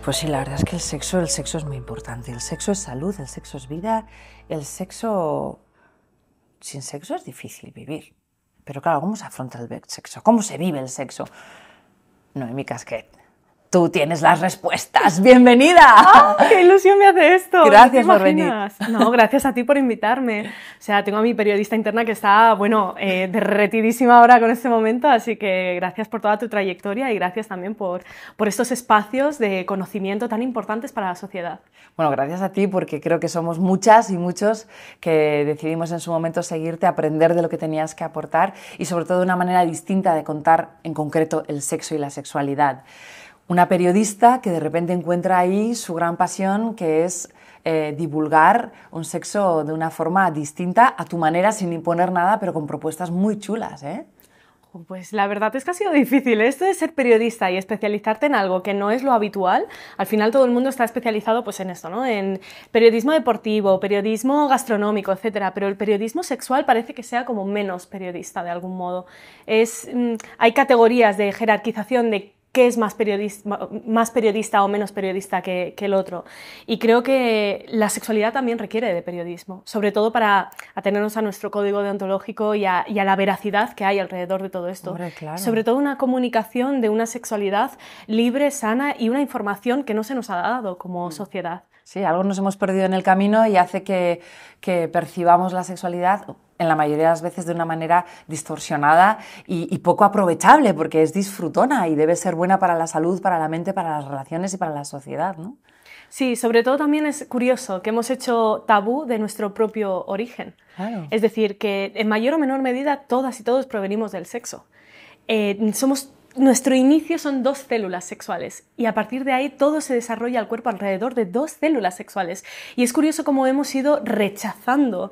Pues sí, la verdad es que el sexo es muy importante. El sexo es salud, el sexo es vida. El sexo, sin sexo es difícil vivir. Pero claro, ¿cómo se afronta el sexo? ¿Cómo se vive el sexo? Noemí Casquet, tú tienes las respuestas. ¡Bienvenida! ¡Ah, qué ilusión me hace esto! Gracias por venir. No, gracias a ti por invitarme. O sea, tengo a mi periodista interna que está, bueno, derretidísima ahora con este momento, así que gracias por toda tu trayectoria y gracias también por estos espacios de conocimiento tan importantes para la sociedad. Bueno, gracias a ti porque creo que somos muchas y muchos que decidimos en su momento seguirte, aprender de lo que tenías que aportar y sobre todo de una manera distinta de contar en concreto el sexo y la sexualidad. Una periodista que de repente encuentra ahí su gran pasión, que es divulgar un sexo de una forma distinta, a tu manera, sin imponer nada, pero con propuestas muy chulas, ¿eh? Pues la verdad es que ha sido difícil. Esto de ser periodista y especializarte en algo que no es lo habitual, al final todo el mundo está especializado pues en esto, ¿no? En periodismo deportivo, periodismo gastronómico, etcétera, pero el periodismo sexual parece que sea como menos periodista de algún modo. Hay categorías de jerarquización de qué es más periodista o menos periodista que el otro. Y creo que la sexualidad también requiere de periodismo, sobre todo para atenernos a nuestro código deontológico y a la veracidad que hay alrededor de todo esto. Hombre, claro. Sobre todo una comunicación de una sexualidad libre, sana y una información que no se nos ha dado como sociedad. Sí, algo nos hemos perdido en el camino y hace que percibamos la sexualidad en la mayoría de las veces de una manera distorsionada y poco aprovechable, porque es disfrutona y debe ser buena para la salud, para la mente, para las relaciones y para la sociedad, ¿no? Sí, sobre todo también es curioso que hemos hecho tabú de nuestro propio origen. Claro. Es decir, que en mayor o menor medida todas y todos provenimos del sexo. Nuestro inicio son 2 células sexuales y a partir de ahí todo se desarrolla el cuerpo alrededor de 2 células sexuales. Y es curioso cómo hemos ido rechazando,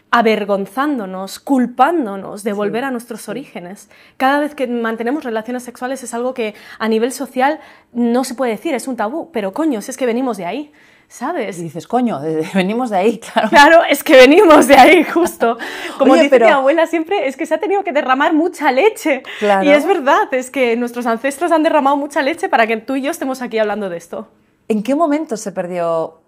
avergonzándonos, culpándonos de volver a nuestros orígenes. Cada vez que mantenemos relaciones sexuales es algo que a nivel social no se puede decir, es un tabú, pero coño, es que venimos de ahí, ¿sabes? Y dices, coño, venimos de ahí, claro. Claro, es que venimos de ahí, justo. Como Oye, dice mi abuela siempre, es que se ha tenido que derramar mucha leche. Claro. Y es verdad, es que nuestros ancestros han derramado mucha leche para que tú y yo estemos aquí hablando de esto. ¿En qué momento se perdió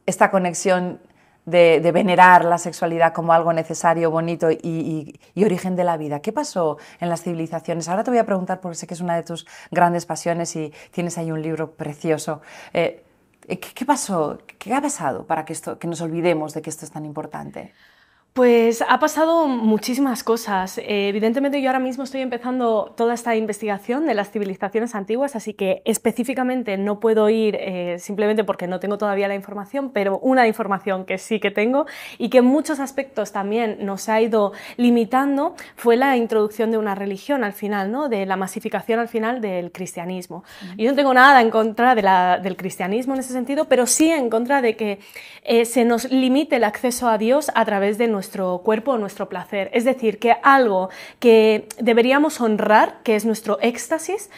esta conexión de venerar la sexualidad como algo necesario, bonito y origen de la vida? ¿Qué pasó en las civilizaciones? Ahora te voy a preguntar porque sé que es una de tus grandes pasiones y tienes ahí un libro precioso. ¿Qué pasó? ¿Qué ha pasado para que nos olvidemos de que esto es tan importante? Pues ha pasado muchísimas cosas. Evidentemente yo ahora mismo estoy empezando toda esta investigación de las civilizaciones antiguas, así que específicamente no puedo ir simplemente porque no tengo todavía la información, pero una información que sí que tengo y que en muchos aspectos también nos ha ido limitando fue la introducción de una religión al final, ¿no? De la masificación al final del cristianismo. Yo no tengo nada en contra del cristianismo en ese sentido, pero sí en contra de que se nos limite el acceso a Dios a través de nuestro cuerpo o nuestro placer. Es decir, que algo que deberíamos honrar, que es nuestro éxtasis,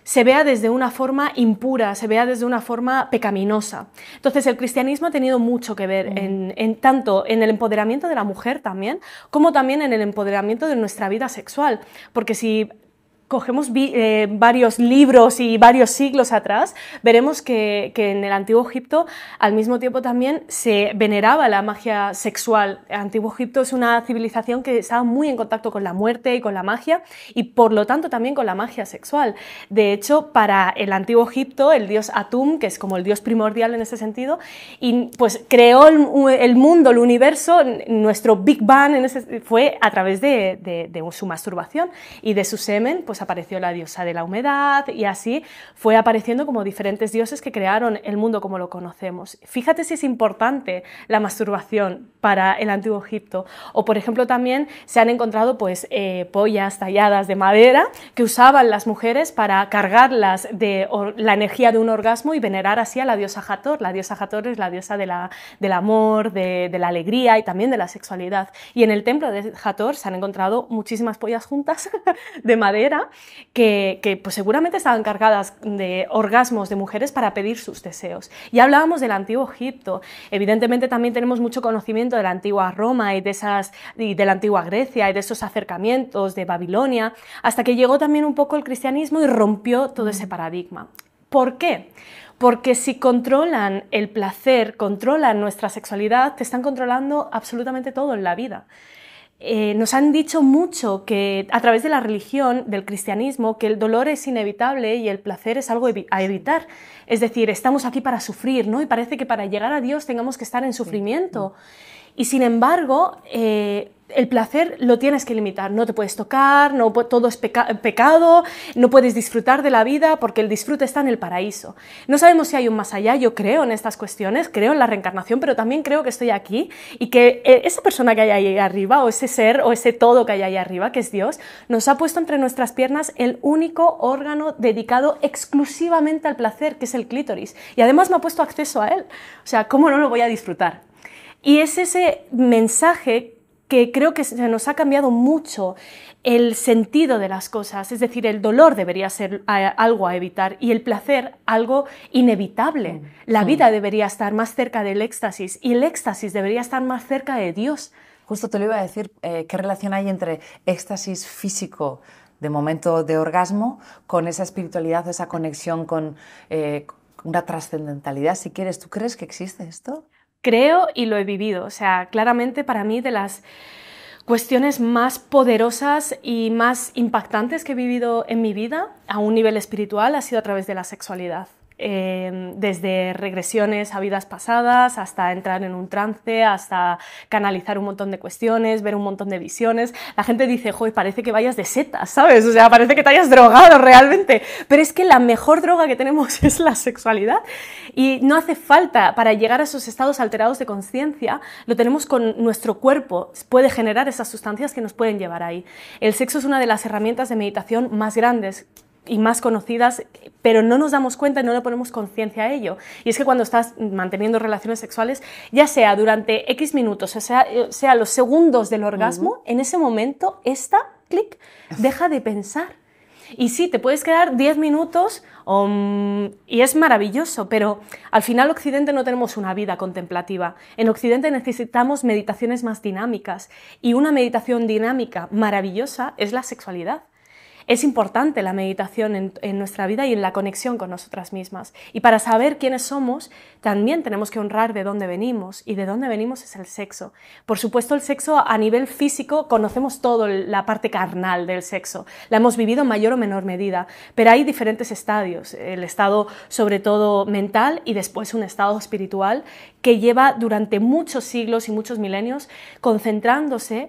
se vea desde una forma impura, se vea desde una forma pecaminosa. Entonces el cristianismo ha tenido mucho que ver tanto en el empoderamiento de la mujer también, como también en el empoderamiento de nuestra vida sexual. Porque si cogemos varios libros y varios siglos atrás, veremos que en el Antiguo Egipto al mismo tiempo también se veneraba la magia sexual. El Antiguo Egipto es una civilización que estaba muy en contacto con la muerte y con la magia y por lo tanto también con la magia sexual. De hecho, para el Antiguo Egipto, el dios Atum, que es como el dios primordial en ese sentido, y pues creó el mundo, el universo, nuestro Big Bang fue a través de su masturbación y de su semen, pues apareció la diosa de la humedad y así fue apareciendo como diferentes dioses que crearon el mundo como lo conocemos. Fíjate si es importante la masturbación para el Antiguo Egipto. O por ejemplo también se han encontrado pues pollas talladas de madera que usaban las mujeres para cargarlas de la energía de un orgasmo y venerar así a la diosa Hathor. La diosa Hathor es la diosa del amor, de la alegría y también de la sexualidad. Y en el templo de Hathor se han encontrado muchísimas pollas juntas de madera que pues seguramente estaban cargadas de orgasmos de mujeres para pedir sus deseos. Y hablábamos del Antiguo Egipto. Evidentemente también tenemos mucho conocimiento de la antigua Roma y de la antigua Grecia y de esos acercamientos de Babilonia, hasta que llegó también un poco el cristianismo y rompió todo ese paradigma. ¿Por qué? Porque si controlan el placer, controlan nuestra sexualidad, te están controlando absolutamente todo en la vida. Nos han dicho mucho que a través de la religión, del cristianismo, que el dolor es inevitable y el placer es algo a evitar. Es decir, estamos aquí para sufrir, ¿no? Y parece que para llegar a Dios tengamos que estar en sufrimiento. Y sin embargo, el placer lo tienes que limitar. No te puedes tocar, no, todo es pecado, no puedes disfrutar de la vida porque el disfrute está en el paraíso. No sabemos si hay un más allá. Yo creo en estas cuestiones, creo en la reencarnación, pero también creo que estoy aquí y que esa persona que hay ahí arriba, o ese ser, o ese todo que hay ahí arriba, que es Dios, nos ha puesto entre nuestras piernas el único órgano dedicado exclusivamente al placer, que es el clítoris. Y además me ha puesto acceso a él. O sea, ¿cómo no lo voy a disfrutar? Y es ese mensaje que creo que se nos ha cambiado mucho el sentido de las cosas, es decir, el dolor debería ser algo a evitar y el placer algo inevitable. La vida debería estar más cerca del éxtasis y el éxtasis debería estar más cerca de Dios. Justo te lo iba a decir, ¿qué relación hay entre éxtasis físico de momento de orgasmo con esa espiritualidad, esa conexión con una trascendentalidad, si quieres? ¿Tú crees que existe esto? Creo y lo he vivido, o sea, claramente para mí de las cuestiones más poderosas y más impactantes que he vivido en mi vida a un nivel espiritual ha sido a través de la sexualidad. Desde regresiones a vidas pasadas, hasta entrar en un trance, hasta canalizar un montón de cuestiones, ver un montón de visiones. La gente dice, joder, parece que vayas de setas, ¿sabes? O sea, parece que te hayas drogado realmente. Pero es que la mejor droga que tenemos es la sexualidad. Y no hace falta, para llegar a esos estados alterados de conciencia, lo tenemos con nuestro cuerpo, puede generar esas sustancias que nos pueden llevar ahí. El sexo es una de las herramientas de meditación más grandes y más conocidas, pero no nos damos cuenta y no le ponemos conciencia a ello. Y es que cuando estás manteniendo relaciones sexuales, ya sea durante X minutos, o sea los segundos del orgasmo, en ese momento, clic, deja de pensar. Y sí, te puedes quedar 10 minutos y es maravilloso, pero al final en Occidente no tenemos una vida contemplativa. En Occidente necesitamos meditaciones más dinámicas y una meditación dinámica maravillosa es la sexualidad. Es importante la meditación en nuestra vida y en la conexión con nosotras mismas. Y para saber quiénes somos, también tenemos que honrar de dónde venimos. Y de dónde venimos es el sexo. Por supuesto, el sexo a nivel físico, conocemos todo la parte carnal del sexo. La hemos vivido en mayor o menor medida. Pero hay diferentes estadios. El estado, sobre todo, mental y después un estado espiritual que lleva durante muchos siglos y muchos milenios concentrándose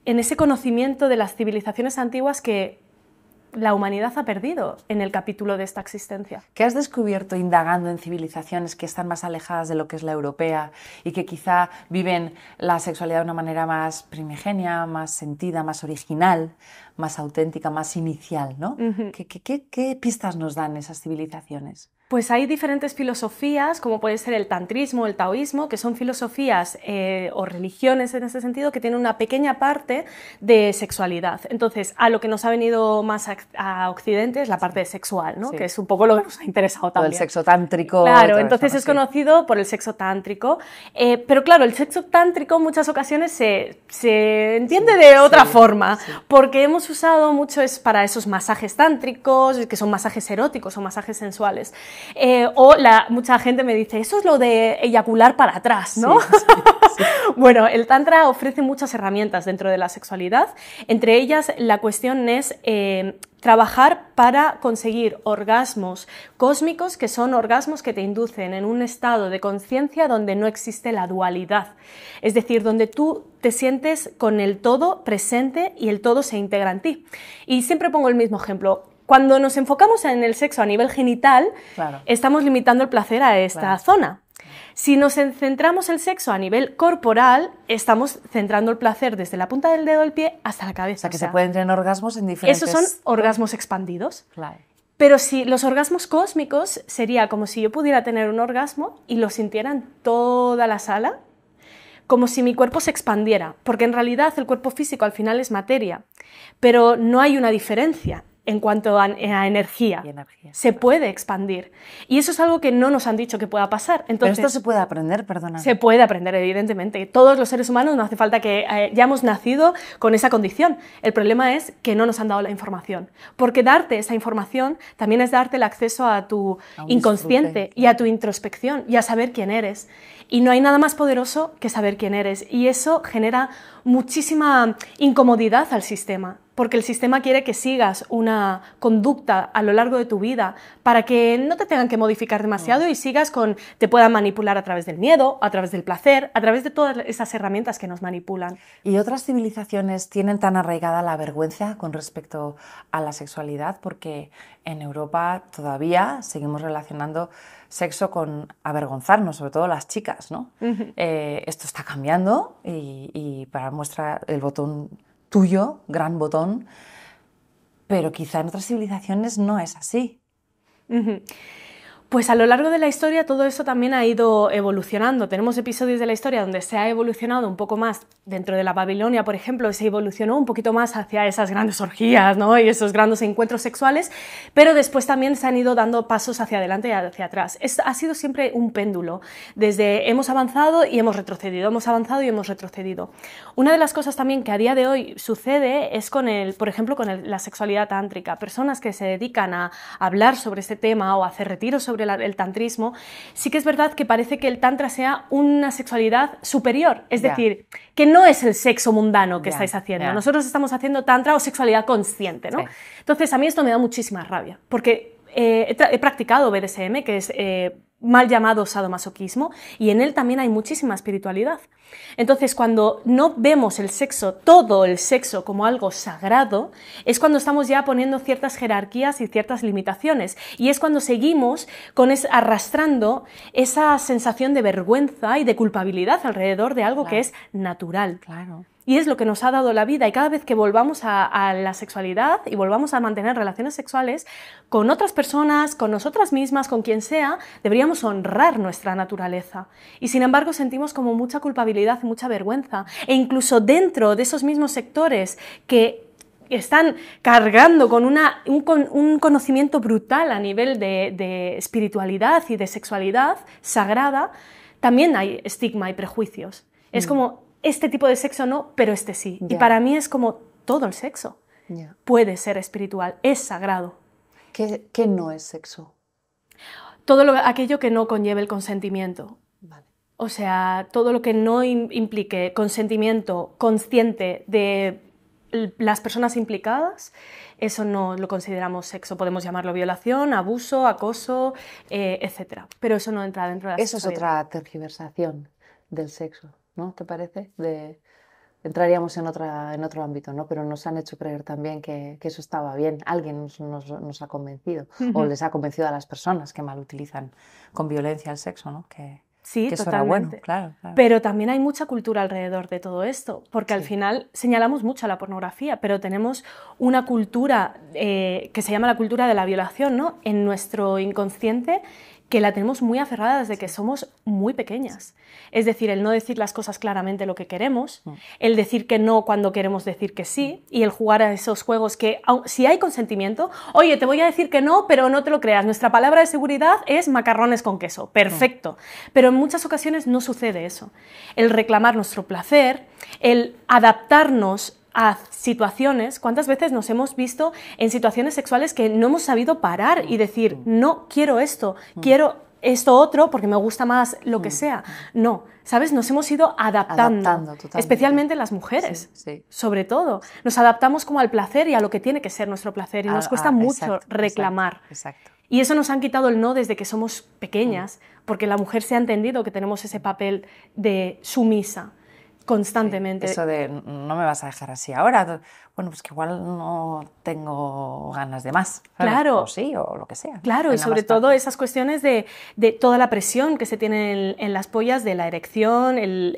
en ese conocimiento de las civilizaciones antiguas que la humanidad ha perdido en el capítulo de esta existencia. ¿Qué has descubierto indagando en civilizaciones que están más alejadas de lo que es la europea y que quizá viven la sexualidad de una manera más primigenia, más sentida, más original, más auténtica, más inicial, ¿no? ¿Qué pistas nos dan esas civilizaciones? Pues hay diferentes filosofías, como puede ser el tantrismo, el taoísmo, que son filosofías o religiones en ese sentido que tienen una pequeña parte de sexualidad. Entonces, a lo que nos ha venido más a Occidente es la parte sexual, ¿no? Sí. Que es un poco lo que nos ha interesado también. O el sexo tántrico. Claro, entonces es conocido por el sexo tántrico. Pero claro, el sexo tántrico en muchas ocasiones se entiende de otra forma, porque hemos usado mucho para esos masajes tántricos, que son masajes eróticos o masajes sensuales. Mucha gente me dice, eso es lo de eyacular para atrás, ¿no? Sí. Bueno, el Tantra ofrece muchas herramientas dentro de la sexualidad. Entre ellas, la cuestión es trabajar para conseguir orgasmos cósmicos, que son orgasmos que te inducen en un estado de conciencia donde no existe la dualidad. Es decir, donde tú te sientes con el todo presente y el todo se integra en ti. Y siempre pongo el mismo ejemplo. Cuando nos enfocamos en el sexo a nivel genital, estamos limitando el placer a esta zona. Si nos centramos el sexo a nivel corporal, estamos centrando el placer desde la punta del dedo del pie hasta la cabeza. O sea, que se pueden tener orgasmos en diferentes... Esos son orgasmos expandidos. Claro. Pero si los orgasmos cósmicos sería como si yo pudiera tener un orgasmo y lo sintiera en toda la sala, como si mi cuerpo se expandiera, porque en realidad el cuerpo físico al final es materia, pero no hay una diferencia. en cuanto a energía. Se puede expandir. Y eso es algo que no nos han dicho que pueda pasar. Entonces, pero esto se puede aprender, perdona. Se puede aprender, evidentemente. Todos los seres humanos no hace falta que ya hemos nacido con esa condición. El problema es que no nos han dado la información. Porque darte esa información también es darte el acceso a tu inconsciente y a tu introspección y a saber quién eres. Y no hay nada más poderoso que saber quién eres. Y eso genera muchísima incomodidad al sistema, porque el sistema quiere que sigas una conducta a lo largo de tu vida para que no te tengan que modificar demasiado y sigas te puedan manipular a través del miedo, a través del placer, a través de todas esas herramientas que nos manipulan. ¿Y otras civilizaciones tienen tan arraigada la vergüenza con respecto a la sexualidad? Porque en Europa todavía seguimos relacionando sexo con avergonzarnos, sobre todo las chicas, ¿no? Esto está cambiando y para muestra el botón tuyo, gran botón, pero quizá en otras civilizaciones no es así. Pues a lo largo de la historia todo eso también ha ido evolucionando. Tenemos episodios de la historia donde se ha evolucionado un poco más. Dentro de la Babilonia, por ejemplo, se evolucionó un poquito más hacia esas grandes orgías, ¿no? Y esos grandes encuentros sexuales, pero después también se han ido dando pasos hacia adelante y hacia atrás. Ha sido siempre un péndulo. Desde hemos avanzado y hemos retrocedido, hemos avanzado y hemos retrocedido. Una de las cosas también que a día de hoy sucede es por ejemplo, con la sexualidad tántrica. Personas que se dedican a hablar sobre este tema o a hacer retiros sobre el tantrismo, sí que es verdad que parece que el tantra sea una sexualidad superior, es decir, que no es el sexo mundano que estáis haciendo. Nosotros estamos haciendo tantra o sexualidad consciente, ¿no? Entonces a mí esto me da muchísima rabia, porque he practicado BDSM, que es mal llamado sadomasoquismo, y en él también hay muchísima espiritualidad. Entonces, cuando no vemos el sexo, todo el sexo, como algo sagrado, es cuando estamos ya poniendo ciertas jerarquías y ciertas limitaciones, y es cuando seguimos arrastrando esa sensación de vergüenza y de culpabilidad alrededor de algo que es natural. Claro. Y es lo que nos ha dado la vida, y cada vez que volvamos a la sexualidad y volvamos a mantener relaciones sexuales con otras personas, con nosotras mismas, con quien sea, deberíamos honrar nuestra naturaleza. Y sin embargo sentimos como mucha culpabilidad y mucha vergüenza. E incluso dentro de esos mismos sectores que están cargando con un conocimiento brutal a nivel de espiritualidad y de sexualidad sagrada, también hay estigma y prejuicios. Es como, este tipo de sexo no, pero este sí. Y para mí es como todo el sexo. Puede ser espiritual, es sagrado. ¿Qué no es sexo? Todo aquello que no conlleve el consentimiento. Vale. O sea, todo lo que no implique consentimiento consciente de las personas implicadas, eso no lo consideramos sexo. Podemos llamarlo violación, abuso, acoso, etc. Pero eso no entra dentro de la sexualidad. Eso es otra tergiversación del sexo, ¿no? ¿Te parece? Entraríamos en otro ámbito, ¿no? Pero nos han hecho creer también que eso estaba bien. Alguien nos ha convencido, o les ha convencido a las personas que mal utilizan con violencia el sexo, ¿no? Sí, que eso totalmente. era bueno, claro. Pero también hay mucha cultura alrededor de todo esto, porque al final señalamos mucho a la pornografía, pero tenemos una cultura que se llama la cultura de la violación, ¿no? En nuestro inconsciente, que la tenemos muy aferrada desde que somos muy pequeñas. Es decir, el no decir las cosas claramente lo que queremos, el decir que no cuando queremos decir que sí, y el jugar a esos juegos que, si hay consentimiento, oye, te voy a decir que no, pero no te lo creas, nuestra palabra de seguridad es macarrones con queso, perfecto. Pero en muchas ocasiones no sucede eso. El reclamar nuestro placer, el adaptarnos a situaciones, ¿cuántas veces nos hemos visto en situaciones sexuales que no hemos sabido parar y decir, no, quiero esto otro porque me gusta más lo que sea? No, ¿sabes? Nos hemos ido adaptando especialmente las mujeres, sobre todo. Nos adaptamos como al placer y a lo que tiene que ser nuestro placer y nos cuesta mucho reclamar. Exacto. Y eso nos han quitado el no desde que somos pequeñas, porque la mujer se ha entendido que tenemos ese papel de sumisa constantemente. Eso de no me vas a dejar así ahora, bueno, pues que igual no tengo ganas de más, ¿sabes? Claro. O sí, o lo que sea. Claro, y sobre todo esas cuestiones de toda la presión que se tiene en las pollas, de la erección, el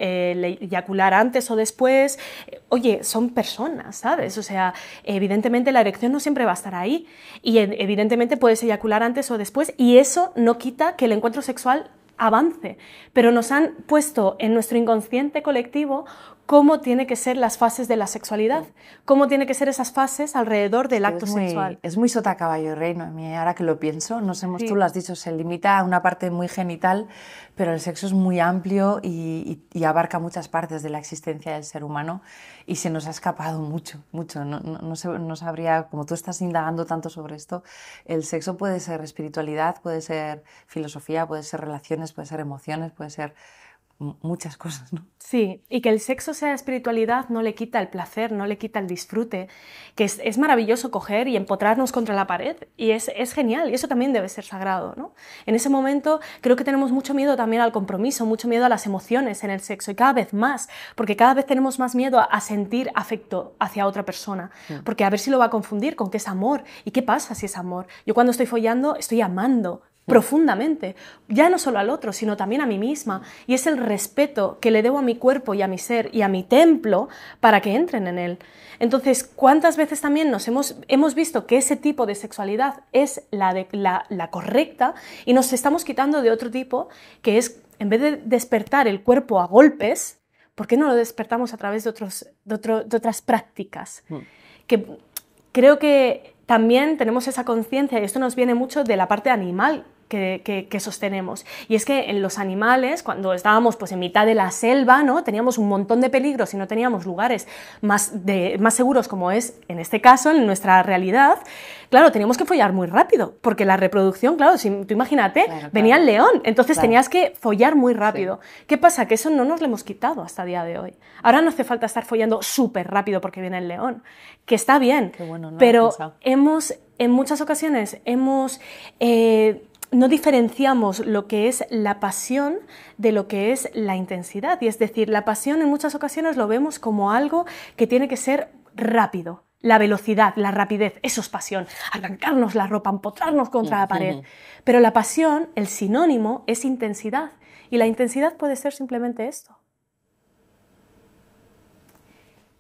eyacular antes o después. Oye, son personas, ¿sabes? O sea, evidentemente la erección no siempre va a estar ahí y evidentemente puedes eyacular antes o después, y eso no quita que el encuentro sexual avance, pero nos han puesto en nuestro inconsciente colectivo cómo tienen que ser las fases de la sexualidad, cómo tienen que ser esas fases alrededor del acto sexual. Es muy sota caballo rey, ¿no? Ahora que lo pienso, tú lo has dicho, se limita a una parte muy genital, pero el sexo es muy amplio y abarca muchas partes de la existencia del ser humano y se nos ha escapado mucho. No sabría, como tú estás indagando tanto sobre esto, el sexo puede ser espiritualidad, puede ser filosofía, puede ser relaciones, puede ser emociones, puede ser muchas cosas, ¿no? Sí, y que el sexo sea espiritualidad no le quita el placer, no le quita el disfrute, que es maravilloso coger y empotrarnos contra la pared, y es genial, y eso también debe ser sagrado, ¿no? En ese momento creo que tenemos mucho miedo también al compromiso, mucho miedo a las emociones en el sexo, y cada vez más, porque cada vez tenemos más miedo a sentir afecto hacia otra persona, porque a ver si lo va a confundir con que es amor, y qué pasa si es amor. Yo cuando estoy follando estoy amando profundamente, ya no solo al otro, sino también a mí misma, y es el respeto que le debo a mi cuerpo y a mi ser y a mi templo para que entren en él. Entonces, ¿cuántas veces también nos hemos visto que ese tipo de sexualidad es la correcta y nos estamos quitando de otro tipo, que es, en vez de despertar el cuerpo a golpes, ¿por qué no lo despertamos a través de otras prácticas? Que creo que también tenemos esa conciencia, y esto nos viene mucho de la parte animal que sostenemos. Y es que en los animales, cuando estábamos pues, en mitad de la selva, ¿no? Teníamos un montón de peligros y no teníamos lugares más seguros como es en este caso, en nuestra realidad, claro, teníamos que follar muy rápido, porque la reproducción, claro, si tú imagínate, venía el león, entonces tenías que follar muy rápido. Sí. ¿Qué pasa? Que eso no nos lo hemos quitado hasta el día de hoy. Ahora no hace falta estar follando súper rápido porque viene el león, que está bien, bueno, no pero en muchas ocasiones no diferenciamos lo que es la pasión de lo que es la intensidad. Y es decir, la pasión en muchas ocasiones lo vemos como algo que tiene que ser rápido. La velocidad, la rapidez, eso es pasión. Arrancarnos la ropa, empotrarnos contra la pared. Pero la pasión, el sinónimo, es intensidad. Y la intensidad puede ser simplemente esto.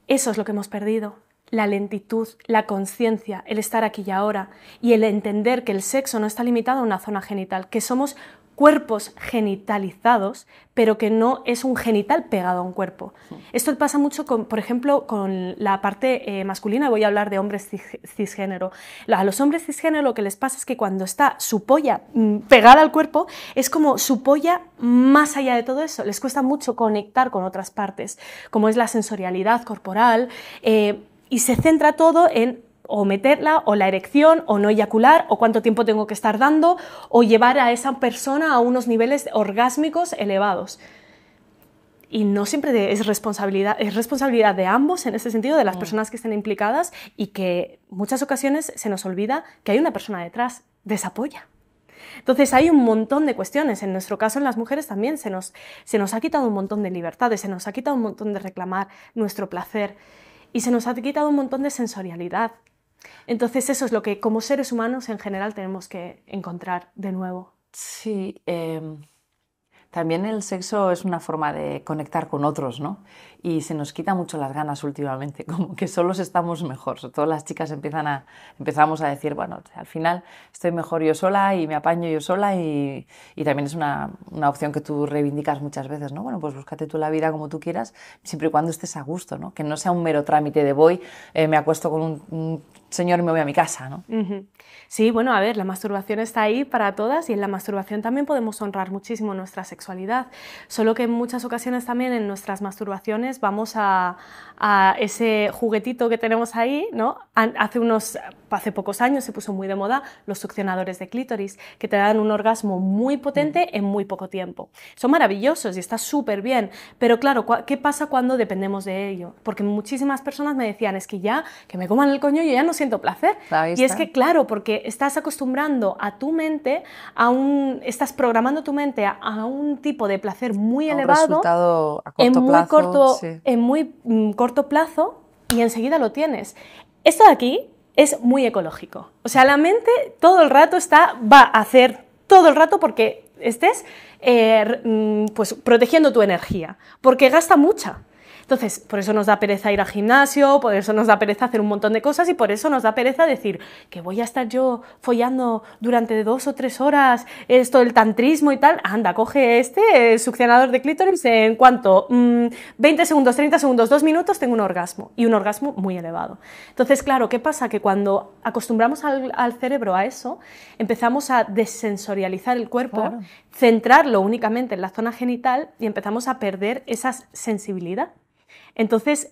Eso es lo que hemos perdido. La lentitud, la conciencia, el estar aquí y ahora y el entender que el sexo no está limitado a una zona genital, que somos cuerpos genitalizados, pero que no es un genital pegado a un cuerpo. Esto pasa mucho, por ejemplo, con la parte masculina, voy a hablar de hombres cisgénero. A los hombres cisgénero lo que les pasa es que cuando está su polla pegada al cuerpo, es como su polla más allá de todo eso, les cuesta mucho conectar con otras partes, como es la sensorialidad corporal, y se centra todo en o meterla, o la erección, o no eyacular, o cuánto tiempo tengo que estar dando, o llevar a esa persona a unos niveles orgásmicos elevados. Y no siempre es responsabilidad de ambos, en ese sentido, de las personas que estén implicadas, y que en muchas ocasiones se nos olvida que hay una persona detrás de esa polla. Entonces hay un montón de cuestiones, en nuestro caso en las mujeres también se nos ha quitado un montón de libertades, se nos ha quitado un montón de reclamar nuestro placer, y se nos ha quitado un montón de sensorialidad. Entonces eso es lo que como seres humanos en general tenemos que encontrar de nuevo. Sí, también el sexo es una forma de conectar con otros, ¿no? Y se nos quita mucho las ganas últimamente, como que solos estamos mejor. Sobre todo las chicas empezamos a decir, bueno, al final estoy mejor yo sola y me apaño yo sola, y también es una opción que tú reivindicas muchas veces, ¿no? Bueno, pues búscate tú la vida como tú quieras, siempre y cuando estés a gusto, ¿no? Que no sea un mero trámite de voy, me acuesto con un señor y me voy a mi casa, ¿no? Sí, bueno, a ver, la masturbación está ahí para todas, y en la masturbación también podemos honrar muchísimo nuestra sexualidad, solo que en muchas ocasiones también en nuestras masturbaciones vamos a ese juguetito que tenemos ahí, ¿no? Hace pocos años se puso muy de moda los succionadores de clítoris, que te dan un orgasmo muy potente en muy poco tiempo. Son maravillosos y está súper bien, pero claro, ¿qué pasa cuando dependemos de ello? Porque muchísimas personas me decían, es que ya, que me coman el coño, yo ya no siento placer. Y es que claro, porque estás acostumbrando a tu mente, estás programando tu mente a un tipo de placer muy elevado, en muy corto plazo, y enseguida lo tienes. Esto de aquí es muy ecológico. O sea, la mente todo el rato va a hacer todo el rato porque estés pues, protegiendo tu energía, porque gasta mucha. Entonces, por eso nos da pereza ir al gimnasio, por eso nos da pereza hacer un montón de cosas y por eso nos da pereza decir que voy a estar yo follando durante 2 o 3 horas, esto del tantrismo y tal. Anda, coge el succionador de clítoris, en cuanto 20 segundos, 30 segundos, 2 minutos, tengo un orgasmo, y un orgasmo muy elevado. Entonces, claro, ¿qué pasa? Que cuando acostumbramos al cerebro a eso, empezamos a desensorializar el cuerpo, claro, centrarlo únicamente en la zona genital y empezamos a perder esa sensibilidad. Entonces,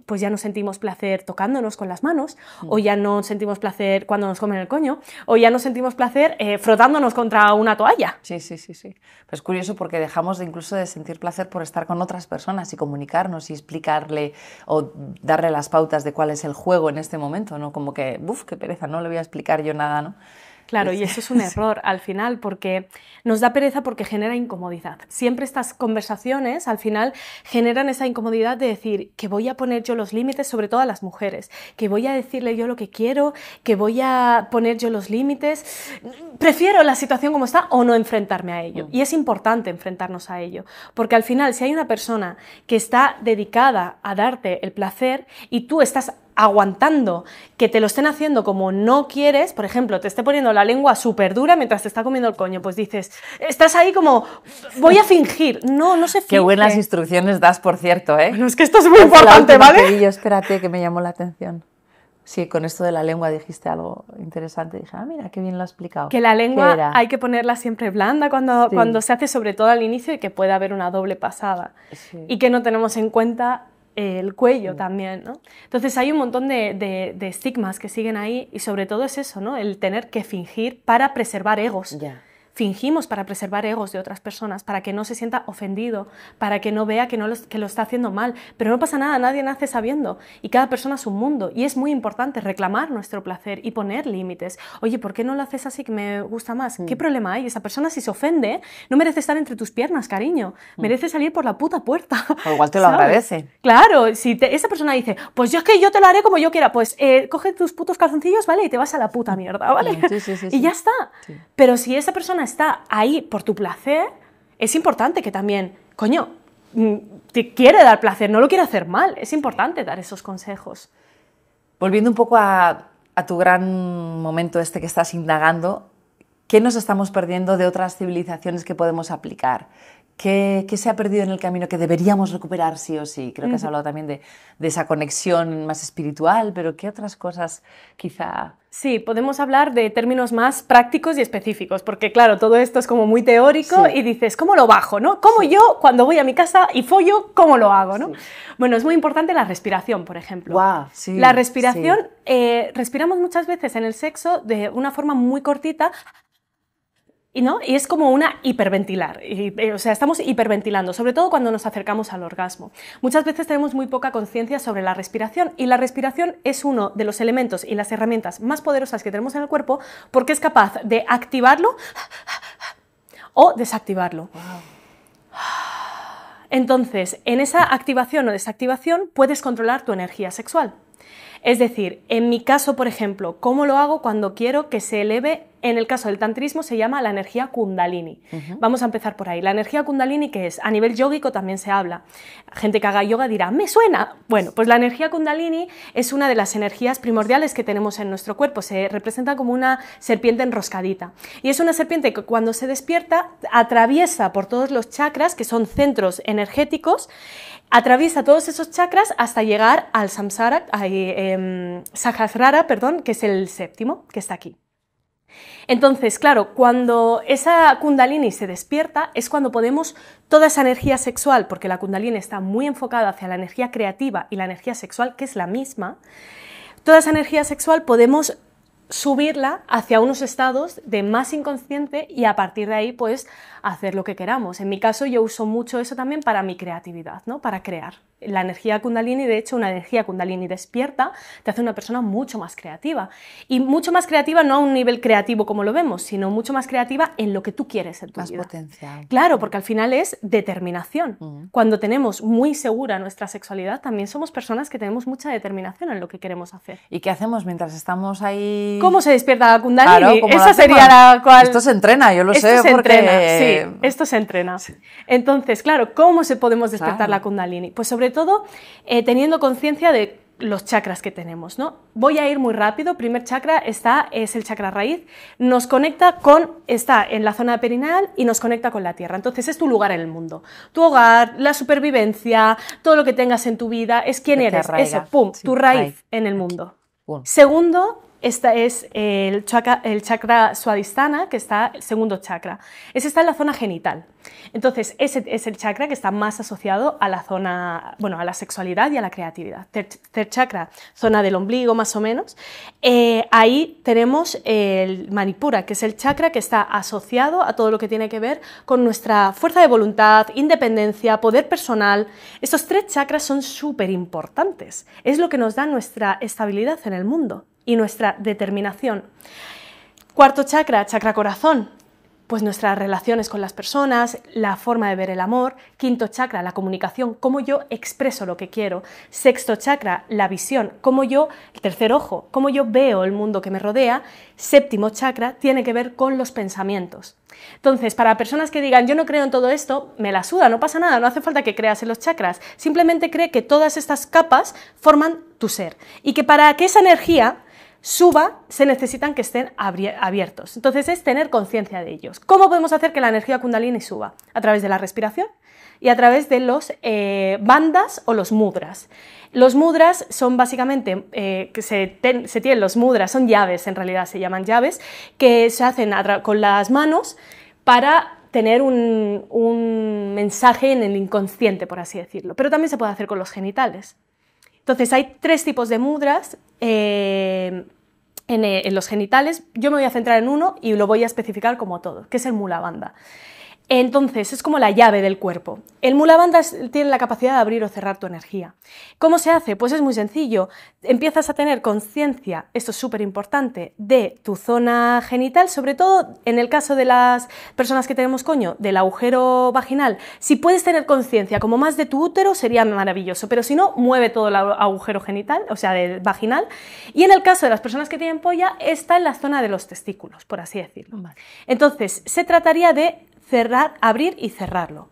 pues ya no sentimos placer tocándonos con las manos, o ya no sentimos placer cuando nos comen el coño, o ya no sentimos placer frotándonos contra una toalla. Sí. Pues es curioso porque dejamos incluso de sentir placer por estar con otras personas y comunicarnos y explicarle o darle las pautas de cuál es el juego en este momento, ¿no? Como que, qué pereza, no le voy a explicar yo nada, ¿no? Claro, y eso es un error al final, porque nos da pereza porque genera incomodidad. Siempre estas conversaciones al final generan esa incomodidad de decir que voy a poner yo los límites, sobre todo a las mujeres, que voy a decirle yo lo que quiero, que voy a poner yo los límites. Prefiero la situación como está o no enfrentarme a ello. Y es importante enfrentarnos a ello, porque al final si hay una persona que está dedicada a darte el placer y tú estás aguantando que te lo estén haciendo como no quieres, por ejemplo, te esté poniendo la lengua súper dura mientras te está comiendo el coño, pues dices, estás ahí como, voy a fingir. No se finge. Qué buenas instrucciones das, por cierto, ¿eh? Bueno, es que esto es muy importante, ¿vale? Espérate, que me llamó la atención. Sí, con esto de la lengua dijiste algo interesante. Dije, mira, qué bien lo has explicado. Que la lengua hay que ponerla siempre blanda cuando se hace, sobre todo al inicio, y que puede haber una doble pasada. Sí. Y que no tenemos en cuenta el cuello también, ¿no? Entonces hay un montón de estigmas que siguen ahí y sobre todo es eso, ¿no? El tener que fingir para preservar egos. Yeah. Fingimos para preservar egos de otras personas, para que no se sienta ofendido, para que no vea que lo está haciendo mal. Pero no pasa nada, nadie nace sabiendo y cada persona es un mundo y es muy importante reclamar nuestro placer y poner límites. Oye, ¿por qué no lo haces así que me gusta más? ¿Qué problema hay? Esa persona si se ofende no merece estar entre tus piernas, cariño. Merece salir por la puta puerta. O igual te lo agradece. Claro, si esa persona dice, pues yo es que yo te lo haré como yo quiera, pues coge tus putos calzoncillos, ¿vale? Y te vas a la puta mierda, ¿vale? Sí. Y ya está. Sí. Pero si esa persona está ahí por tu placer, es importante que también, coño, te quiere dar placer, no lo quiere hacer mal, es importante dar esos consejos. Volviendo un poco a tu gran momento que estás indagando, ¿qué nos estamos perdiendo de otras civilizaciones que podemos aplicar? ¿Qué se ha perdido en el camino que deberíamos recuperar sí o sí? Creo que has hablado también de esa conexión más espiritual, pero ¿qué otras cosas quizá...? Sí, podemos hablar de términos más prácticos y específicos, porque claro, todo esto es como muy teórico y dices, ¿cómo lo bajo, no? ¿Cómo yo, cuando voy a mi casa y follo, cómo lo hago, no? Sí. Bueno, es muy importante la respiración, por ejemplo. Wow, sí, la respiración, respiramos muchas veces en el sexo de una forma muy cortita, y es como una hiperventilar, o sea, estamos hiperventilando, sobre todo cuando nos acercamos al orgasmo. Muchas veces tenemos muy poca conciencia sobre la respiración y la respiración es uno de los elementos y las herramientas más poderosas que tenemos en el cuerpo porque es capaz de activarlo o desactivarlo. Wow. Entonces, en esa activación o desactivación puedes controlar tu energía sexual. Es decir, en mi caso, por ejemplo, ¿cómo lo hago cuando quiero que se eleve? En el caso del tantrismo se llama la energía kundalini. Vamos a empezar por ahí. La energía kundalini, ¿qué es? A nivel yógico también se habla. Gente que haga yoga dirá, ¿me suena? Bueno, pues la energía kundalini es una de las energías primordiales que tenemos en nuestro cuerpo. Se representa como una serpiente enroscadita. Y es una serpiente que cuando se despierta atraviesa por todos los chakras, que son centros energéticos, atraviesa todos esos chakras hasta llegar al Sahasrara, que es el séptimo, que está aquí. Entonces, claro, cuando esa kundalini se despierta es cuando podemos toda esa energía sexual, porque la kundalini está muy enfocada hacia la energía creativa y la energía sexual, que es la misma, toda esa energía sexual podemos subirla hacia unos estados de más inconsciente y a partir de ahí pues hacer lo que queramos. En mi caso yo uso mucho eso también para mi creatividad, ¿no? Para crear. La energía kundalini, de hecho, una energía kundalini despierta te hace una persona mucho más creativa. Y mucho más creativa no a un nivel creativo como lo vemos, sino mucho más creativa en lo que tú quieres en tu vida. Más potencial. Claro, porque al final es determinación. Cuando tenemos muy segura nuestra sexualidad, también somos personas que tenemos mucha determinación en lo que queremos hacer. ¿Y qué hacemos mientras estamos ahí ¿Cómo se despierta la Kundalini? Claro, ¿cómo Esa sería la cual... Esto se entrena, yo lo sé porque... Sí, esto se entrena. Entonces, claro, ¿cómo podemos despertar la Kundalini? Pues sobre todo teniendo conciencia de los chakras que tenemos, ¿no? Voy a ir muy rápido. Primer chakra es el chakra raíz. Nos conecta está en la zona perineal y nos conecta con la tierra. Entonces es tu lugar en el mundo. Tu hogar, la supervivencia, todo lo que tengas en tu vida, es quién eres. Eso, pum, sí, tu raíz en el mundo. Segundo, esta es el chakra Swadhisthana, que está el segundo chakra. Ese está en la zona genital. Entonces, ese es el chakra que está más asociado a la zona, bueno, a la sexualidad y a la creatividad. Tercer chakra, zona del ombligo, más o menos. Ahí tenemos el Manipura, que es el chakra que está asociado a todo lo que tiene que ver con nuestra fuerza de voluntad, independencia, poder personal. Estos tres chakras son súper importantes. Es lo que nos da nuestra estabilidad en el mundo y nuestra determinación. Cuarto chakra, chakra corazón, pues nuestras relaciones con las personas, la forma de ver el amor. Quinto chakra, la comunicación, cómo yo expreso lo que quiero. Sexto chakra, la visión, el tercer ojo, cómo yo veo el mundo que me rodea. Séptimo chakra, tiene que ver con los pensamientos. Entonces, para personas que digan, yo no creo en todo esto, me la suda, no pasa nada, no hace falta que creas en los chakras. Simplemente cree que todas estas capas forman tu ser y que para que esa energía suba, se necesitan que estén abiertos. Entonces es tener conciencia de ellos. ¿Cómo podemos hacer que la energía Kundalini suba? A través de la respiración y a través de los bandas o los mudras. Los mudras son básicamente, los mudras son llaves, en realidad se llaman llaves, que se hacen con las manos para tener un mensaje en el inconsciente, por así decirlo. Pero también se puede hacer con los genitales. Entonces hay tres tipos de mudras en los genitales. Yo me voy a centrar en uno y lo voy a especificar como todo, que es el Mula Bandha. Entonces, es como la llave del cuerpo. El Mula Bandha tiene la capacidad de abrir o cerrar tu energía. ¿Cómo se hace? Pues es muy sencillo. Empiezas a tener conciencia, esto es súper importante, de tu zona genital, sobre todo en el caso de las personas que tenemos coño, del agujero vaginal. Si puedes tener conciencia como más de tu útero, sería maravilloso, pero si no, mueve todo el agujero genital, o sea, del vaginal. Y en el caso de las personas que tienen polla, está en la zona de los testículos, por así decirlo. Vale. Entonces, se trataría de abrir y cerrarlo.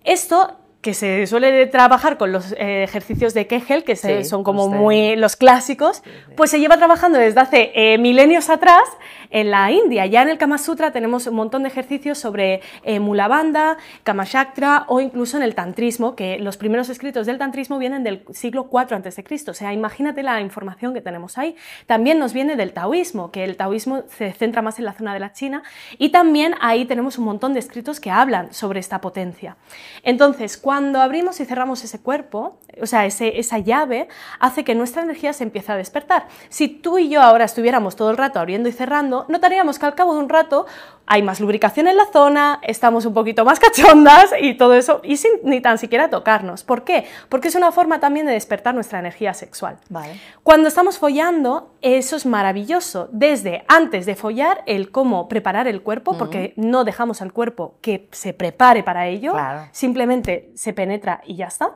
Esto, que se suele trabajar con los ejercicios de Kegel, que son como muy los clásicos, pues se lleva trabajando desde hace milenios atrás en la India. Ya en el Kama Sutra tenemos un montón de ejercicios sobre Mula Bandha, Kama Chakra o incluso en el tantrismo, que los primeros escritos del tantrismo vienen del siglo IV a.C. O sea, imagínate la información que tenemos ahí. También nos viene del taoísmo, que el taoísmo se centra más en la zona de la China, y también ahí tenemos un montón de escritos que hablan sobre esta potencia. Entonces, cuando abrimos y cerramos ese cuerpo, o sea, esa llave, hace que nuestra energía se empiece a despertar. Si tú y yo ahora estuviéramos todo el rato abriendo y cerrando, notaríamos que al cabo de un rato hay más lubricación en la zona, estamos un poquito más cachondas y todo eso, y sin ni tan siquiera tocarnos. ¿Por qué? Porque es una forma también de despertar nuestra energía sexual. Vale. Cuando estamos follando, eso es maravilloso. Desde antes de follar, el cómo preparar el cuerpo, porque no dejamos al cuerpo que se prepare para ello, claro. Simplemente se penetra y ya está.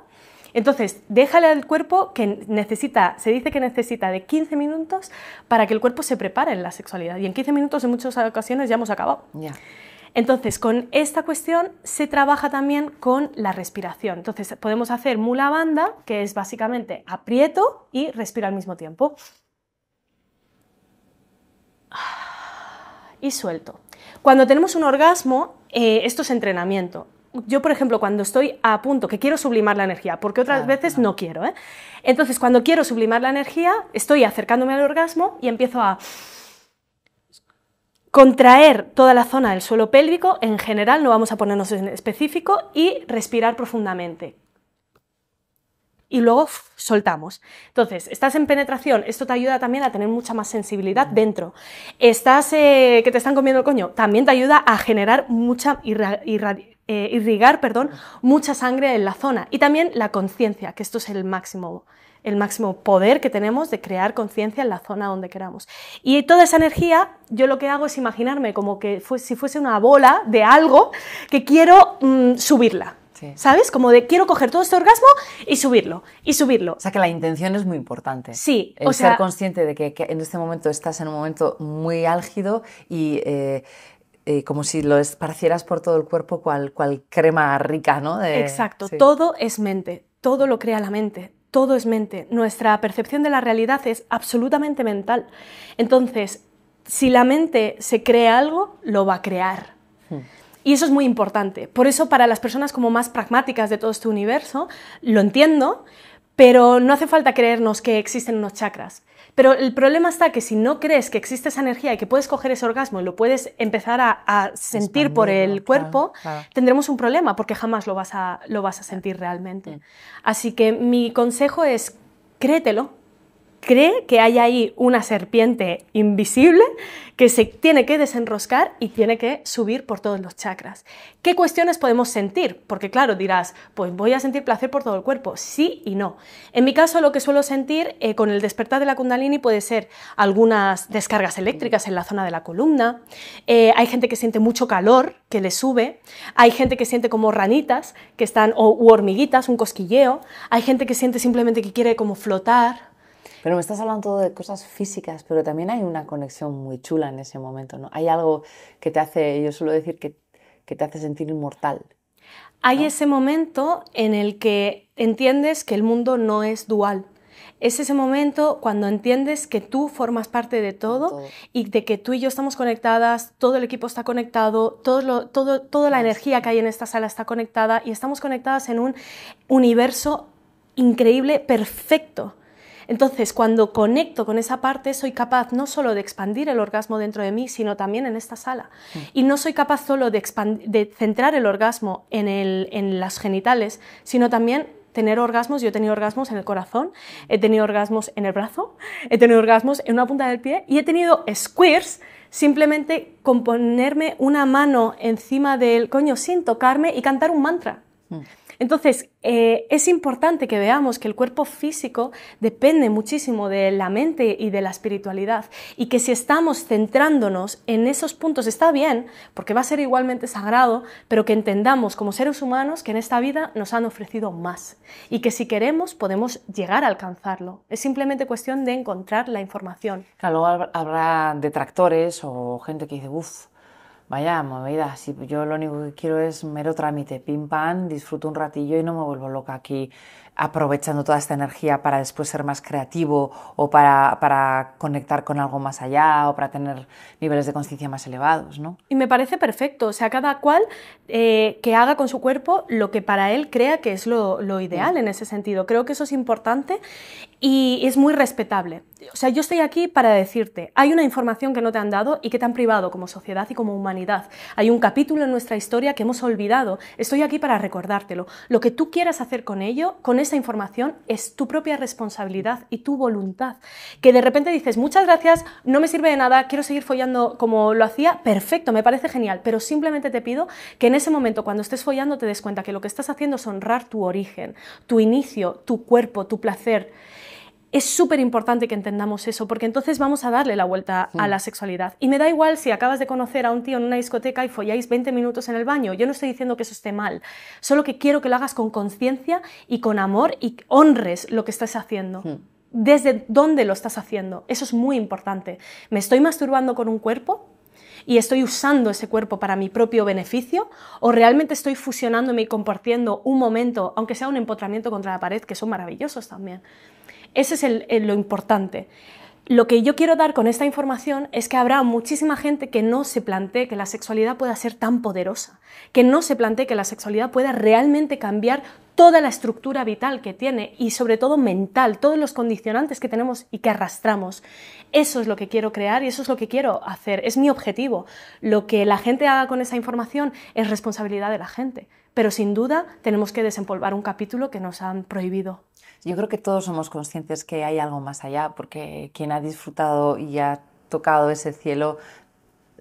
Entonces, déjale al cuerpo que se dice que necesita de 15 minutos para que el cuerpo se prepare en la sexualidad. Y en 15 minutos en muchas ocasiones ya hemos acabado. Yeah. Entonces, con esta cuestión se trabaja también con la respiración. Entonces, podemos hacer Mula Bandha, que es básicamente aprieto y respiro al mismo tiempo. Y suelto. Cuando tenemos un orgasmo, esto es entrenamiento. Yo, por ejemplo, cuando estoy a punto, que quiero sublimar la energía, porque otras veces no quiero, Entonces, cuando quiero sublimar la energía, estoy acercándome al orgasmo y empiezo a contraer toda la zona del suelo pélvico, en general, no vamos a ponernos en específico, y respirar profundamente. Y luego soltamos. Entonces, estás en penetración, esto te ayuda también a tener mucha más sensibilidad dentro. Estás que te están comiendo el coño, también te ayuda a generar mucha irrigar mucha sangre en la zona. Y también la conciencia, que esto es el máximo poder que tenemos de crear conciencia en la zona donde queramos. Y toda esa energía, yo lo que hago es imaginarme como que si fuese una bola de algo que quiero subirla. Sí. Sí. ¿Sabes? Como de quiero coger todo este orgasmo y subirlo, y subirlo. O sea que la intención es muy importante. Sí, el ser consciente de que en este momento estás en un momento muy álgido y como si lo esparcieras por todo el cuerpo cual crema rica, ¿no? Exacto, Sí. todo es mente, todo lo crea la mente. Todo es mente. Nuestra percepción de la realidad es absolutamente mental. Entonces, si la mente se crea algo, lo va a crear. Y eso es muy importante. Por eso, para las personas como más pragmáticas de todo este universo, lo entiendo, pero no hace falta creernos que existen unos chakras. Pero el problema está que si no crees que existe esa energía y que puedes coger ese orgasmo y lo puedes empezar a sentir por el cuerpo, claro. Tendremos un problema porque jamás lo vas a sentir realmente. Así que mi consejo es, créetelo. Cree que hay ahí una serpiente invisible que se tiene que desenroscar y tiene que subir por todos los chakras. ¿Qué cuestiones podemos sentir? Porque claro, dirás, pues voy a sentir placer por todo el cuerpo. Sí y no. En mi caso, lo que suelo sentir con el despertar de la Kundalini puede ser algunas descargas eléctricas en la zona de la columna. Hay gente que siente mucho calor, que le sube. Hay gente que siente como ranitas, que están, u hormiguitas, un cosquilleo. Hay gente que siente simplemente que quiere como flotar. Pero me estás hablando todo de cosas físicas, pero también hay una conexión muy chula en ese momento, ¿no? Hay algo que te hace, yo suelo decir, que te hace sentir inmortal, ¿no? Hay ese momento en el que entiendes que el mundo no es dual. Es ese momento cuando entiendes que tú formas parte de todo y de que tú y yo estamos conectadas, todo el equipo está conectado, toda la energía que hay en esta sala está conectada y estamos conectadas en un universo increíble, perfecto. Entonces, cuando conecto con esa parte, soy capaz no solo de expandir el orgasmo dentro de mí, sino también en esta sala. Y no soy capaz solo de centrar el orgasmo en las genitales, sino también tener orgasmos. Yo he tenido orgasmos en el corazón, he tenido orgasmos en el brazo, he tenido orgasmos en una punta del pie y he tenido squirts simplemente con ponerme una mano encima del coño sin tocarme y cantar un mantra. Entonces, es importante que veamos que el cuerpo físico depende muchísimo de la mente y de la espiritualidad y que si estamos centrándonos en esos puntos está bien, porque va a ser igualmente sagrado, pero que entendamos como seres humanos que en esta vida nos han ofrecido más y que si queremos podemos llegar a alcanzarlo. Es simplemente cuestión de encontrar la información. Claro, luego habrá detractores o gente que dice, uff, vaya movida, si yo lo único que quiero es mero trámite, pim pam, disfruto un ratillo y no me vuelvo loca aquí aprovechando toda esta energía para después ser más creativo o para conectar con algo más allá o para tener niveles de conciencia más elevados, ¿no? Y me parece perfecto, o sea, cada cual que haga con su cuerpo lo que para él crea que es lo ideal en ese sentido. Creo que eso es importante y es muy respetable. O sea, yo estoy aquí para decirte, hay una información que no te han dado y que te han privado como sociedad y como humanidad. Hay un capítulo en nuestra historia que hemos olvidado. Estoy aquí para recordártelo. Lo que tú quieras hacer con ello, con esa información, es tu propia responsabilidad y tu voluntad. Que de repente dices, muchas gracias, no me sirve de nada, quiero seguir follando como lo hacía, perfecto, me parece genial, pero simplemente te pido que en ese momento, cuando estés follando, te des cuenta que lo que estás haciendo es honrar tu origen, tu inicio, tu cuerpo, tu placer. Es súper importante que entendamos eso, porque entonces vamos a darle la vuelta a la sexualidad. Y me da igual si acabas de conocer a un tío en una discoteca y folláis 20 minutos en el baño. Yo no estoy diciendo que eso esté mal, solo que quiero que lo hagas con conciencia y con amor y honres lo que estás haciendo. ¿Desde dónde lo estás haciendo? Eso es muy importante. ¿Me estoy masturbando con un cuerpo y estoy usando ese cuerpo para mi propio beneficio? ¿O realmente estoy fusionándome y compartiendo un momento, aunque sea un empotramiento contra la pared, que son maravillosos también? Ese es lo importante. Lo que yo quiero dar con esta información es que habrá muchísima gente que no se plantee que la sexualidad pueda ser tan poderosa, que no se plantee que la sexualidad pueda realmente cambiar toda la estructura vital que tiene y sobre todo mental, todos los condicionantes que tenemos y que arrastramos. Eso es lo que quiero crear y eso es lo que quiero hacer, es mi objetivo. Lo que la gente haga con esa información es responsabilidad de la gente, pero sin duda tenemos que desempolvar un capítulo que nos han prohibido. Yo creo que todos somos conscientes que hay algo más allá, porque quien ha disfrutado y ha tocado ese cielo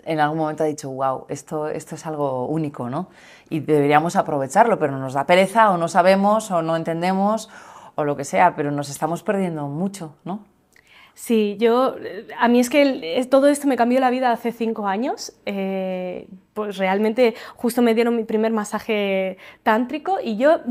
en algún momento ha dicho, wow, esto es algo único, ¿no? Y deberíamos aprovecharlo, pero nos da pereza o no sabemos o no entendemos o lo que sea, pero nos estamos perdiendo mucho, ¿no? Sí, a mí es que todo esto me cambió la vida hace 5 años. Pues realmente justo me dieron mi primer masaje tántrico y yo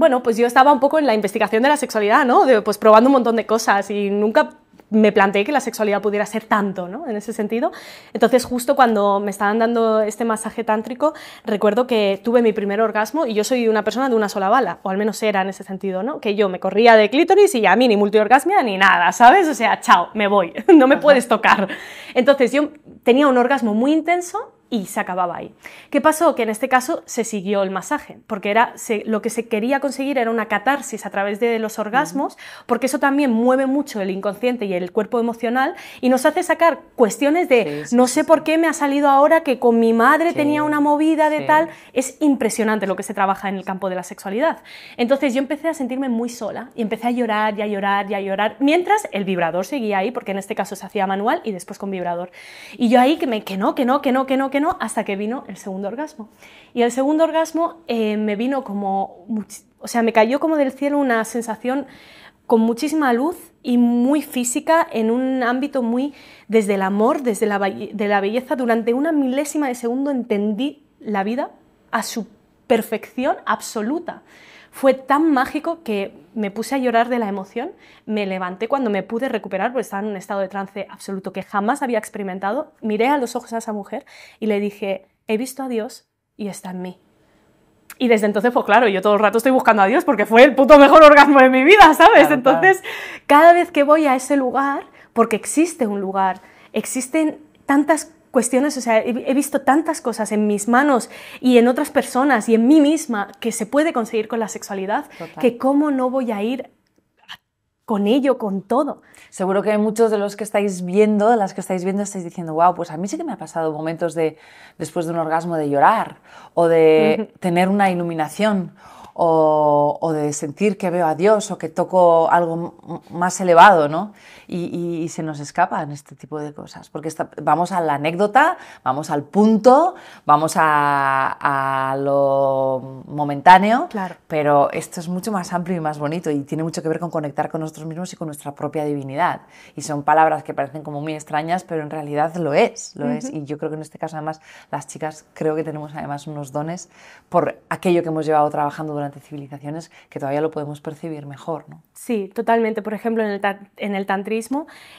estaba un poco en la investigación de la sexualidad, ¿no? Pues probando un montón de cosas y nunca me planteé que la sexualidad pudiera ser tanto, ¿no? En ese sentido. Entonces, justo cuando me estaban dando este masaje tántrico, recuerdo que tuve mi primer orgasmo y yo soy una persona de una sola bala, o al menos era en ese sentido, ¿no? Que yo me corría de clítoris y a mí ni multiorgasmia ni nada, ¿sabes? O sea, chao, me voy, no me puedes tocar. Entonces, yo tenía un orgasmo muy intenso y se acababa ahí. ¿Qué pasó? Que en este caso se siguió el masaje, porque lo que se quería conseguir era una catarsis a través de los orgasmos, porque eso también mueve mucho el inconsciente y el cuerpo emocional y nos hace sacar cuestiones de no sé por qué me ha salido ahora que con mi madre tenía una movida de tal. Es impresionante lo que se trabaja en el campo de la sexualidad. Entonces yo empecé a sentirme muy sola y empecé a llorar y a llorar y a llorar, mientras el vibrador seguía ahí, porque en este caso se hacía manual y después con vibrador. Y yo ahí que no, hasta que vino el segundo orgasmo. Y el segundo orgasmo me vino me cayó como del cielo una sensación con muchísima luz y muy física, en un ámbito muy desde el amor, desde de la belleza. Durante una milésima de segundo entendí la vida a su perfección absoluta. Fue tan mágico que me puse a llorar de la emoción, me levanté cuando me pude recuperar, porque estaba en un estado de trance absoluto que jamás había experimentado, miré a los ojos a esa mujer y le dije, he visto a Dios y está en mí. Y desde entonces, pues claro, yo todo el rato estoy buscando a Dios porque fue el puto mejor orgasmo de mi vida, ¿sabes? Claro, entonces, cada vez que voy a ese lugar, porque existe un lugar, existen tantas cuestiones, o sea, he visto tantas cosas en mis manos y en otras personas y en mí misma que se puede conseguir con la sexualidad, que cómo no voy a ir con ello, con todo. Seguro que muchos de los que estáis viendo, de las que estáis viendo, estáis diciendo, wow, pues a mí sí que me ha pasado momentos después de un orgasmo de llorar o de tener una iluminación o de sentir que veo a Dios o que toco algo más elevado, ¿no? Y se nos escapan este tipo de cosas, porque vamos a la anécdota, vamos al punto, vamos a lo momentáneo, claro. Pero esto es mucho más amplio y más bonito y tiene mucho que ver con conectar con nosotros mismos y con nuestra propia divinidad. Y son palabras que parecen como muy extrañas, pero en realidad lo es. Y yo creo que en este caso, además, las chicas creo que tenemos además unos dones por aquello que hemos llevado trabajando durante civilizaciones que todavía lo podemos percibir mejor, ¿no? Sí, totalmente. Por ejemplo, en el tantrismo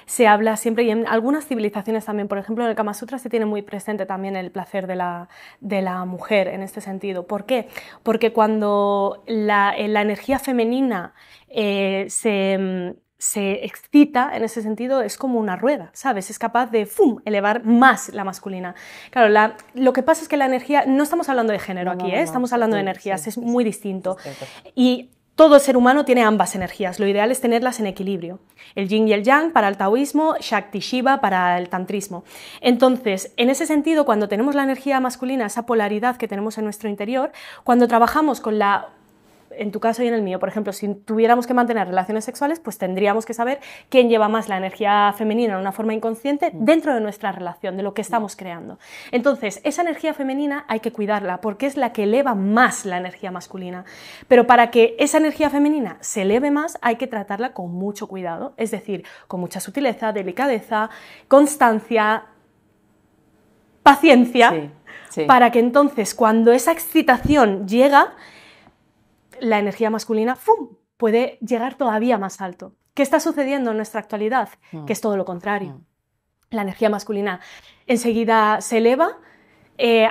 se habla siempre, y en algunas civilizaciones también, por ejemplo, en el Kama Sutra se tiene muy presente también el placer de la mujer en este sentido. ¿Por qué? Porque cuando la energía femenina se excita, en ese sentido, es como una rueda, ¿sabes? Es capaz de elevar más la masculina. Claro, lo que pasa es que la energía, no estamos hablando de género aquí, estamos hablando de energías, es muy distinto. Y todo ser humano tiene ambas energías, lo ideal es tenerlas en equilibrio. El yin y el yang para el taoísmo, Shakti Shiva para el tantrismo. Entonces, en ese sentido, cuando tenemos la energía masculina, esa polaridad que tenemos en nuestro interior, cuando trabajamos con en tu caso y en el mío, por ejemplo, si tuviéramos que mantener relaciones sexuales, pues tendríamos que saber quién lleva más la energía femenina de una forma inconsciente dentro de nuestra relación, de lo que estamos creando. Entonces, esa energía femenina hay que cuidarla porque es la que eleva más la energía masculina. Pero para que esa energía femenina se eleve más, hay que tratarla con mucho cuidado, es decir, con mucha sutileza, delicadeza, constancia, paciencia, para que entonces, cuando esa excitación llega, la energía masculina puede llegar todavía más alto. ¿Qué está sucediendo en nuestra actualidad? Que es todo lo contrario. La energía masculina enseguida se eleva.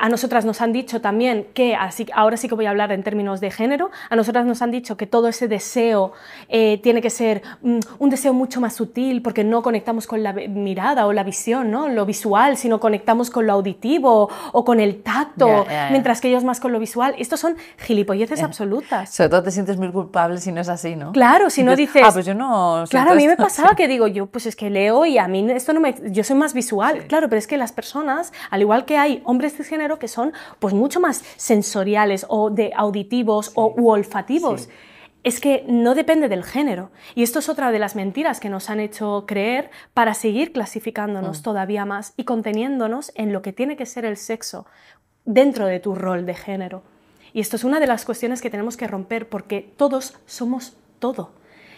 A nosotras nos han dicho también que, ahora sí que voy a hablar en términos de género, a nosotras nos han dicho que todo ese deseo tiene que ser un deseo mucho más sutil porque no conectamos con la mirada o la visión, ¿no? Lo visual, sino conectamos con lo auditivo o con el tacto, mientras que ellos más con lo visual. Estos son gilipolleces absolutas. Sobre todo te sientes muy culpable si no es así, ¿no? Claro, si no dices... pues yo no... Claro, a mí me pasaba que digo, yo pues es que leo y a mí esto no me... Yo soy más visual, claro, pero es que las personas, al igual que hay hombres de género que son pues mucho más sensoriales o de auditivos u olfativos. Es que no depende del género. Y esto es otra de las mentiras que nos han hecho creer para seguir clasificándonos todavía más y conteniéndonos en lo que tiene que ser el sexo dentro de tu rol de género. Y esto es una de las cuestiones que tenemos que romper porque todos somos todo.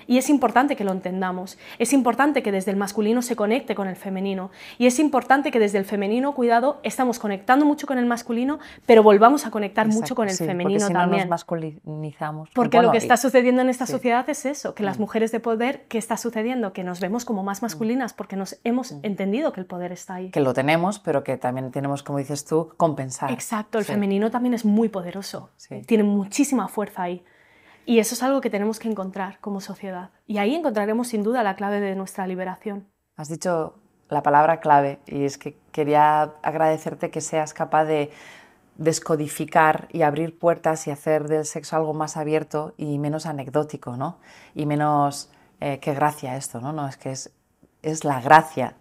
Y es importante que lo entendamos, es importante que desde el masculino se conecte con el femenino y es importante que desde el femenino, cuidado, estamos conectando mucho con el masculino, pero volvamos a conectar mucho con el femenino porque si también. no nos masculinizamos. Porque lo que está sucediendo en esta sociedad es eso, que las mujeres de poder, ¿qué está sucediendo? Que nos vemos como más masculinas porque nos hemos entendido que el poder está ahí. Que lo tenemos, pero que también tenemos, como dices tú, compensar. Exacto, el femenino también es muy poderoso, tiene muchísima fuerza ahí. Y eso es algo que tenemos que encontrar como sociedad. Y ahí encontraremos sin duda la clave de nuestra liberación. Has dicho la palabra clave y es que quería agradecerte que seas capaz de descodificar y abrir puertas y hacer del sexo algo más abierto y menos anecdótico, ¿no? Y menos, qué gracia esto, ¿no? No, es que es la gracia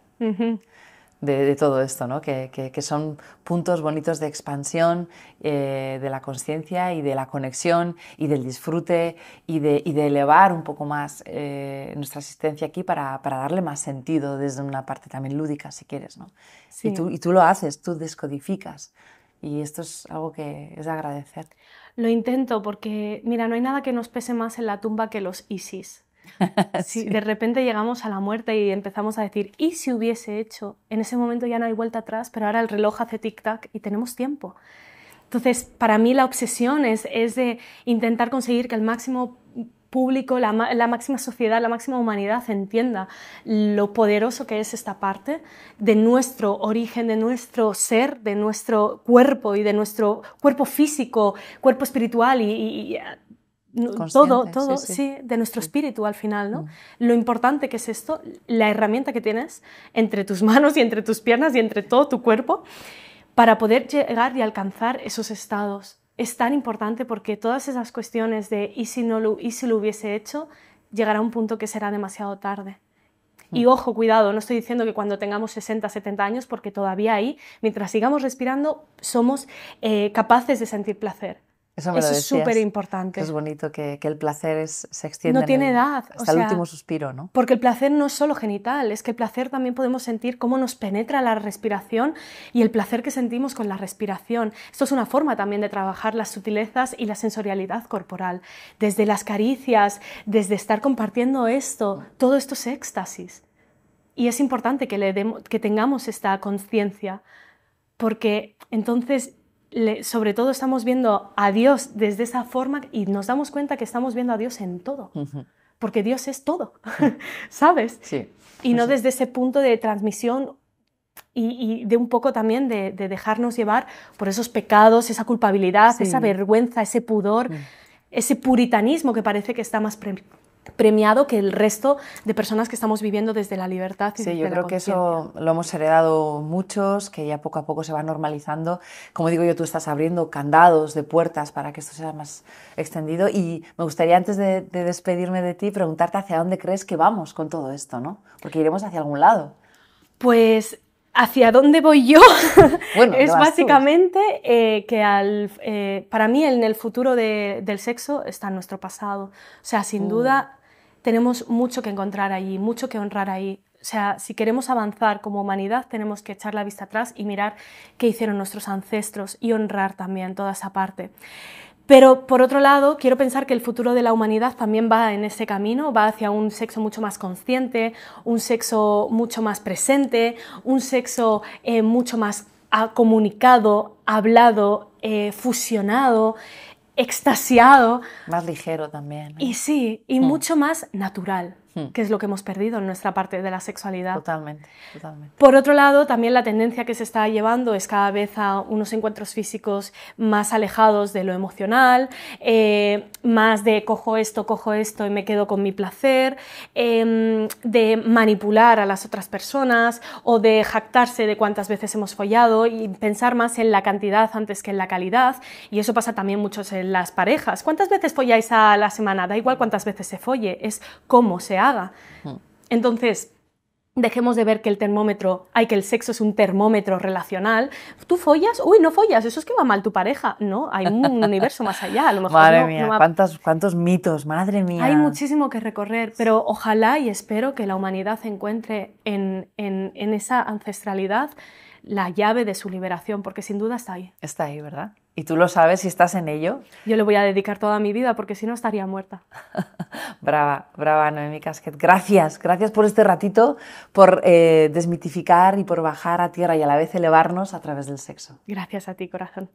de todo esto, ¿no? Que son puntos bonitos de expansión de la consciencia y de la conexión y del disfrute y de elevar un poco más nuestra existencia aquí para darle más sentido desde una parte también lúdica, si quieres, ¿no? Sí. Y tú lo haces, tú descodificas y esto es algo que es de agradecer. Lo intento porque, mira, no hay nada que nos pese más en la tumba que los ISIS. Si de repente llegamos a la muerte y empezamos a decir, ¿y si hubiese hecho? En ese momento ya no hay vuelta atrás, pero ahora el reloj hace tic-tac y tenemos tiempo. Entonces, para mí la obsesión es de intentar conseguir que el máximo público, la máxima sociedad, la máxima humanidad entienda lo poderoso que es esta parte de nuestro origen, de nuestro ser, de nuestro cuerpo y de nuestro cuerpo físico, cuerpo espiritual y todo, sí, de nuestro espíritu al final, ¿no? Lo importante que es esto, la herramienta que tienes entre tus manos y entre tus piernas y entre todo tu cuerpo para poder llegar y alcanzar esos estados. Es tan importante porque todas esas cuestiones de ¿y si lo hubiese hecho? Llegará a un punto que será demasiado tarde. Y ojo, cuidado, no estoy diciendo que cuando tengamos 60, 70 años, porque todavía ahí, mientras sigamos respirando, somos capaces de sentir placer. Eso es súper importante. Es bonito que el placer se extiende no tiene edad, hasta el último suspiro, ¿no? Porque el placer no es solo genital, es que el placer también podemos sentir cómo nos penetra la respiración y el placer que sentimos con la respiración. Esto es una forma también de trabajar las sutilezas y la sensorialidad corporal. Desde las caricias, desde estar compartiendo esto, todo esto es éxtasis. Y es importante que tengamos esta conciencia, porque entonces sobre todo estamos viendo a Dios desde esa forma y nos damos cuenta que estamos viendo a Dios en todo, porque Dios es todo, ¿sabes? Sí. Y no desde ese punto de transmisión y de un poco también de dejarnos llevar por esos pecados, esa culpabilidad, esa vergüenza, ese pudor, ese puritanismo que parece que está más premiado que el resto de personas que estamos viviendo desde la libertad y desde la conciencia. Sí, yo creo que eso lo hemos heredado muchos, que ya poco a poco se va normalizando. Como digo yo, tú estás abriendo candados de puertas para que esto sea más extendido y me gustaría antes de despedirme de ti preguntarte hacia dónde crees que vamos con todo esto, ¿no? Porque iremos hacia algún lado. Pues hacia dónde voy yo bueno, es básicamente que para mí en el futuro del sexo está nuestro pasado. O sea, sin duda tenemos mucho que encontrar allí, mucho que honrar ahí. O sea, si queremos avanzar como humanidad tenemos que echar la vista atrás y mirar qué hicieron nuestros ancestros y honrar también toda esa parte. Pero, por otro lado, quiero pensar que el futuro de la humanidad también va en ese camino, va hacia un sexo mucho más consciente, un sexo mucho más presente, un sexo mucho más comunicado, hablado, fusionado, extasiado. Más ligero también, ¿eh? Y sí, y mucho más natural, que es lo que hemos perdido en nuestra parte de la sexualidad. Totalmente, totalmente. Por otro lado, también la tendencia que se está llevando es cada vez a unos encuentros físicos más alejados de lo emocional, más de cojo esto y me quedo con mi placer, de manipular a las otras personas o de jactarse de cuántas veces hemos follado y pensar más en la cantidad antes que en la calidad. Y eso pasa también mucho en las parejas. ¿Cuántas veces folláis a la semana? Da igual cuántas veces se folle, es cómo se haga. Entonces, dejemos de ver que que el sexo es un termómetro relacional. ¿Tú follas? Uy, no follas, eso es que va mal tu pareja. No, hay un universo más allá. A lo mejor madre mía, ¿cuántos mitos? Madre mía. Hay muchísimo que recorrer, pero ojalá y espero que la humanidad encuentre en esa ancestralidad la llave de su liberación, porque sin duda está ahí. Está ahí, ¿verdad? ¿Y tú lo sabes si estás en ello? Yo le voy a dedicar toda mi vida porque si no estaría muerta. Brava, brava, Noemí Casquet. Gracias por este ratito, por desmitificar y por bajar a tierra y a la vez elevarnos a través del sexo. Gracias a ti, corazón.